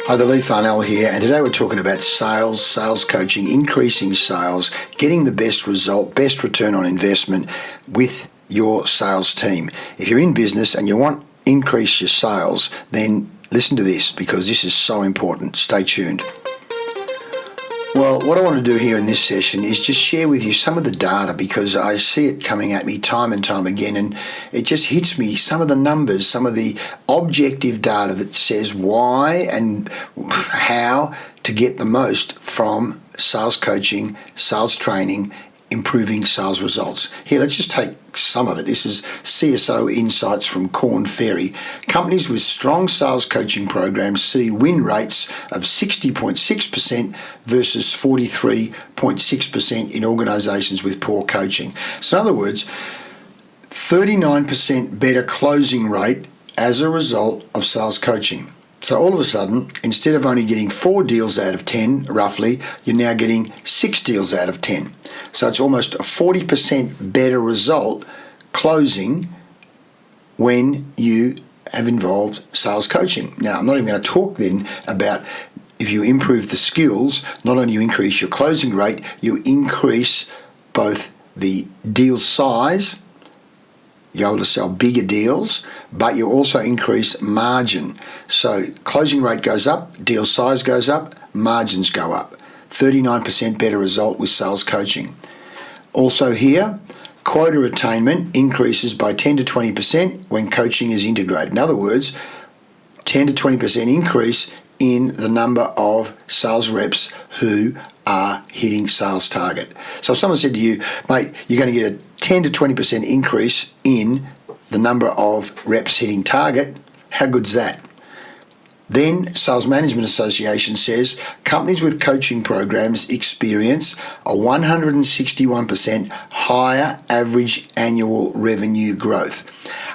Hi, the Lee Farnell here, and today we're talking about sales coaching, increasing sales, getting the best result, best return on investment with your sales team. If you're in business and you want to increase your sales, then listen to this because this is so important. Stay tuned. Well, what I want to do here in this session is just share with you some of the data because I see it coming at me time and time again, and it just hits me, some of the numbers, some of the objective data that says why and how to get the most from sales coaching, sales training, improving sales results. Here, let's just take some of it. This is CSO Insights from Korn Ferry. Companies with strong sales coaching programs see win rates of 60.6% versus 43.6% in organizations with poor coaching. So in other words, 39% better closing rate as a result of sales coaching. So all of a sudden, instead of only getting 4 deals out of 10, roughly, you're now getting 6 deals out of 10. So it's almost a 40% better result closing when you have involved sales coaching. Now, I'm not even going to talk then about if you improve the skills, not only you increase your closing rate, you increase both the deal size, you're able to sell bigger deals, but you also increase margin. So closing rate goes up, deal size goes up, margins go up. 39% better result with sales coaching. Also here, quota attainment increases by 10 to 20% when coaching is integrated. In other words, 10 to 20% increase in the number of sales reps who are hitting sales target. So if someone said to you, mate, you're going to get a 10 to 20% increase in the number of reps hitting target, how good's that? Then Sales Management Association says companies with coaching programs experience a 161% higher average annual revenue growth.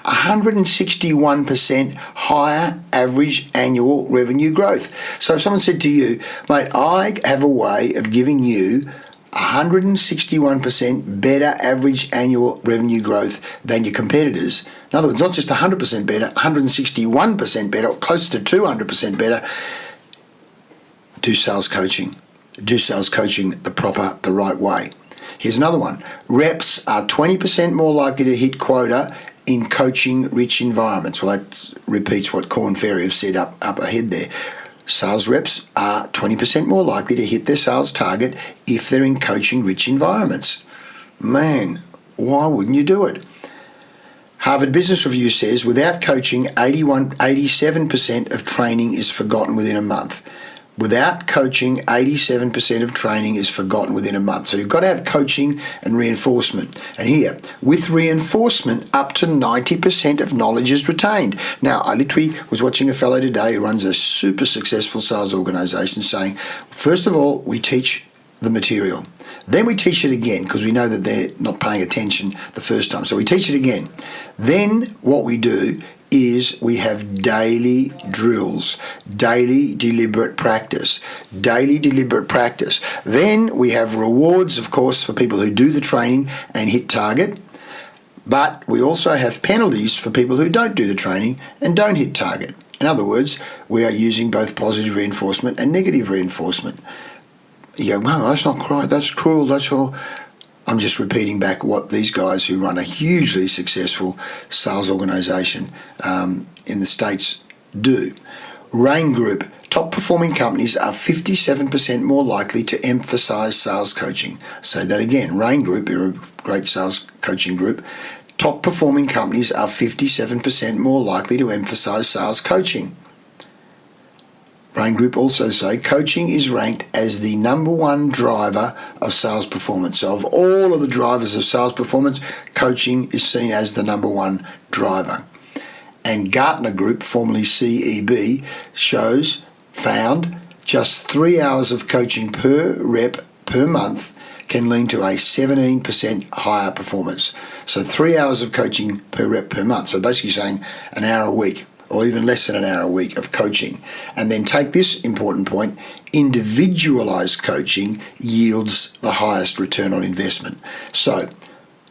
161% higher average annual revenue growth. So if someone said to you, mate, I have a way of giving you 161% better average annual revenue growth than your competitors. In other words, not just 100% better, 161% better, close to 200% better. Do sales coaching. Do sales coaching the right way. Here's another one. Reps are 20% more likely to hit quota in coaching-rich environments. Well, that repeats what Korn Ferry have said up ahead there. Sales reps are 20% more likely to hit their sales target if they're in coaching-rich environments. Man, why wouldn't you do it? Harvard Business Review says without coaching, 87% of training is forgotten within a month. Without coaching, 87% of training is forgotten within a month. So you've got to have coaching and reinforcement. And here, with reinforcement, up to 90% of knowledge is retained. Now, I literally was watching a fellow today who runs a super successful sales organization saying, first of all, we teach the material. Then we teach it again because we know that they're not paying attention the first time. So we teach it again. Then what we do is we have daily drills, daily deliberate practice. Then we have rewards, of course, for people who do the training and hit target. But we also have penalties for people who don't do the training and don't hit target. In other words, we are using both positive reinforcement and negative reinforcement. You go, well, that's not right, that's cruel, that's all. I'm just repeating back what these guys who run a hugely successful sales organisation in the States do. Rain Group, top performing companies are 57% more likely to emphasise sales coaching. Say that again. Rain Group, you're a great sales coaching group. Top performing companies are 57% more likely to emphasise sales coaching. Rain Group also say coaching is ranked as the number one driver of sales performance. So of all of the drivers of sales performance, coaching is seen as the number one driver. And Gartner Group, formerly CEB, found just 3 hours of coaching per rep per month can lead to a 17% higher performance. So 3 hours of coaching per rep per month. So basically saying an hour a week, or even less than an hour a week of coaching. And then take this important point, individualized coaching yields the highest return on investment. So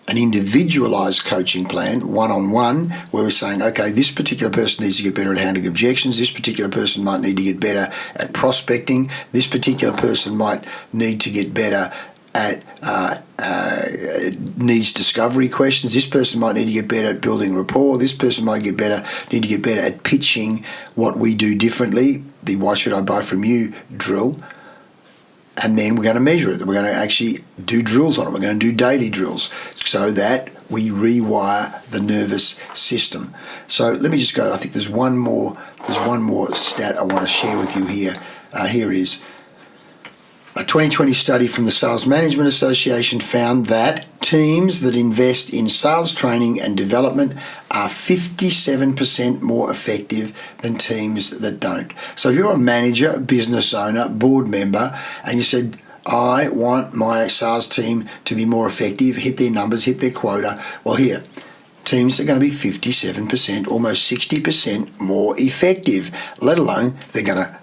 an individualized coaching plan, one-on-one, where we're saying, okay, this particular person needs to get better at handling objections, this particular person might need to get better at prospecting, this particular person might need to get better at needs discovery questions, this person might need to get better at building rapport, this person might need to get better at pitching what we do differently, the why should I buy from you drill. And then we're going to measure it. We're going to actually do drills on it. We're going to do daily drills so that we rewire the nervous system. So let me just go. I think there's one more stat I want to share with you here. Here it is. A 2020 study from the Sales Management Association found that teams that invest in sales training and development are 57% more effective than teams that don't. So if you're a manager, business owner, board member, and you said, I want my sales team to be more effective, hit their numbers, hit their quota, well here, teams are going to be 57%, almost 60% more effective, let alone they're going to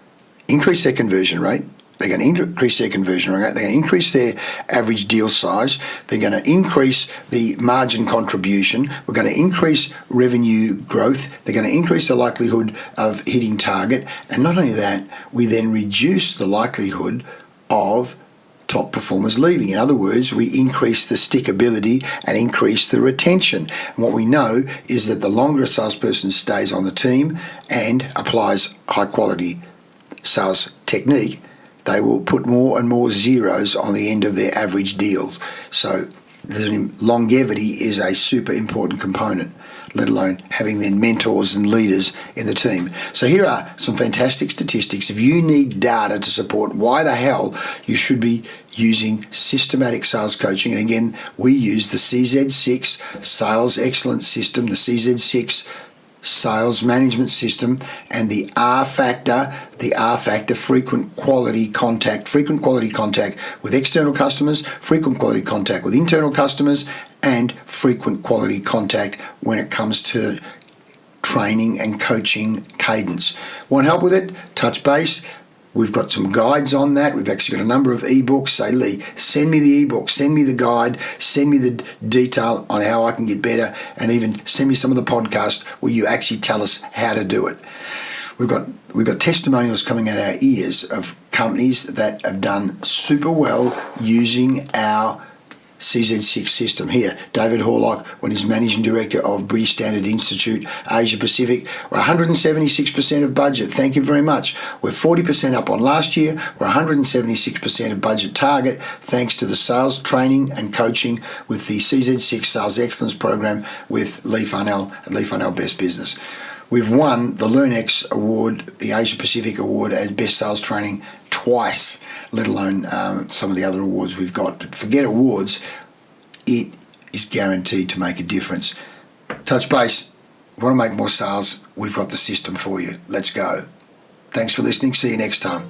increase their conversion rate. They're going to increase their conversion rate. They're going to increase their average deal size. They're going to increase the margin contribution. We're going to increase revenue growth. They're going to increase the likelihood of hitting target. And not only that, we then reduce the likelihood of top performers leaving. In other words, we increase the stickability and increase the retention. And what we know is that the longer a salesperson stays on the team and applies high quality sales technique, they will put more and more zeros on the end of their average deals. So longevity is a super important component, let alone having then mentors and leaders in the team. So here are some fantastic statistics. If you need data to support why the hell you should be using systematic sales coaching, and again, we use the CZ6 Sales Excellence System, the CZ6 Sales Management System, and the R factor, frequent quality contact with external customers, frequent quality contact with internal customers, and frequent quality contact when it comes to training and coaching cadence. Want help with it? Touch base. We've got some guides on that. We've actually got a number of ebooks. Say, Lee, send me the ebook, send me the guide, send me the detail on how I can get better, and even send me some of the podcasts where you actually tell us how to do it. We've got testimonials coming out our ears of companies that have done super well using our CZ6 system. Here, David Horlock, when he's Managing Director of British Standard Institute, Asia Pacific, we're 176% of budget. Thank you very much. We're 40% up on last year. We're 176% of budget target thanks to the sales training and coaching with the CZ6 Sales Excellence Program with Lee Farnell and Lee Farnell Best Business. We've won the LearnX Award, the Asia Pacific Award as Best Sales Training twice, let alone some of the other awards we've got. But forget awards, it is guaranteed to make a difference. Touch base. Want to make more sales? We've got the system for you. Let's go. Thanks for listening. See you next time.